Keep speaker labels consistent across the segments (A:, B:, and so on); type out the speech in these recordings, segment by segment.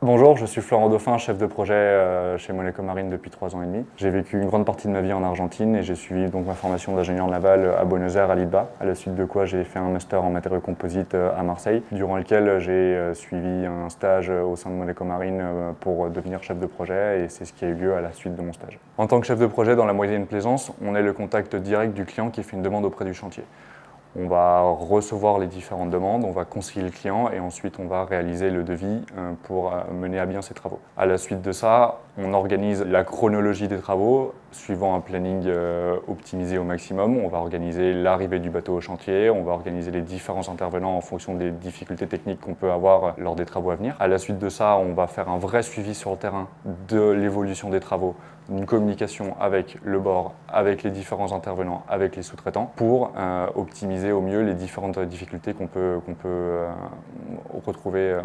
A: Bonjour, je suis Florent Dauphin, chef de projet chez Monaco Marine depuis 3 ans et demi. J'ai vécu une grande partie de ma vie en Argentine et j'ai suivi donc ma formation d'ingénieur naval à Buenos Aires, à l'ITBA, à la suite de quoi j'ai fait un master en matériaux composites à Marseille, durant lequel j'ai suivi un stage au sein de Monaco Marine pour devenir chef de projet et c'est ce qui a eu lieu à la suite de mon stage. En tant que chef de projet dans la moyenne plaisance, on est le contact direct du client qui fait une demande auprès du chantier. On va recevoir les différentes demandes, on va conseiller le client et ensuite on va réaliser le devis pour mener à bien ses travaux. À la suite de ça, on organise la chronologie des travaux suivant un planning optimisé au maximum. On va organiser l'arrivée du bateau au chantier, on va organiser les différents intervenants en fonction des difficultés techniques qu'on peut avoir lors des travaux à venir. À la suite de ça, on va faire un vrai suivi sur le terrain de l'évolution des travaux, une communication avec le bord, avec les différents intervenants, avec les sous-traitants pour optimiser au mieux les différentes difficultés qu'on peut retrouver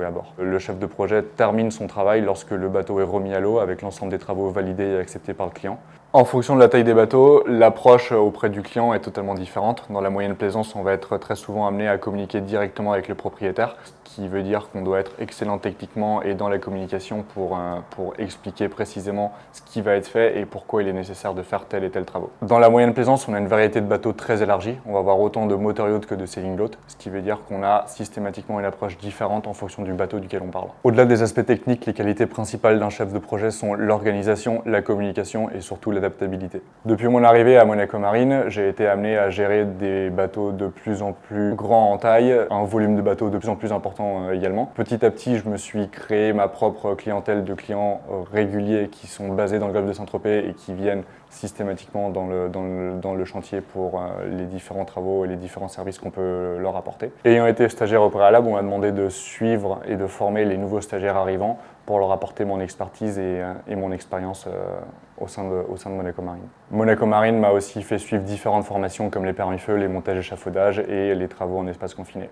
A: à bord. Le chef de projet termine son travail lorsque le bateau est remis à l'eau avec l'ensemble des travaux validés et acceptés par le client. En fonction de la taille des bateaux, l'approche auprès du client est totalement différente. Dans la moyenne plaisance, on va être très souvent amené à communiquer directement avec le propriétaire, ce qui veut dire qu'on doit être excellent techniquement et dans la communication pour expliquer précisément ce qui va être fait et pourquoi il est nécessaire de faire tel et tel travaux. Dans la moyenne plaisance, on a une variété de bateaux très élargie. On va avoir autant de motor yacht que de sailing yacht, ce qui veut dire qu'on a systématiquement une approche différente en fonction du bateau duquel on parle. Au-delà des aspects techniques, les qualités principales d'un chef de projet sont l'organisation, la communication et surtout l'adaptabilité. Depuis mon arrivée à Monaco Marine, j'ai été amené à gérer des bateaux de plus en plus grands en taille, un volume de bateaux de plus en plus important également. Petit à petit, je me suis créé ma propre clientèle de clients réguliers qui sont basés dans le golfe de Saint-Tropez et qui viennent systématiquement dans le chantier pour les différents travaux et les différents services qu'on peut leur apporter. Ayant été stagiaire au préalable, on m'a demandé de suivre et de former les nouveaux stagiaires arrivants pour leur apporter mon expertise et mon expérience au sein de Monaco Marine. Monaco Marine m'a aussi fait suivre différentes formations comme les permis feu, les montages échafaudage et les travaux en espace confiné.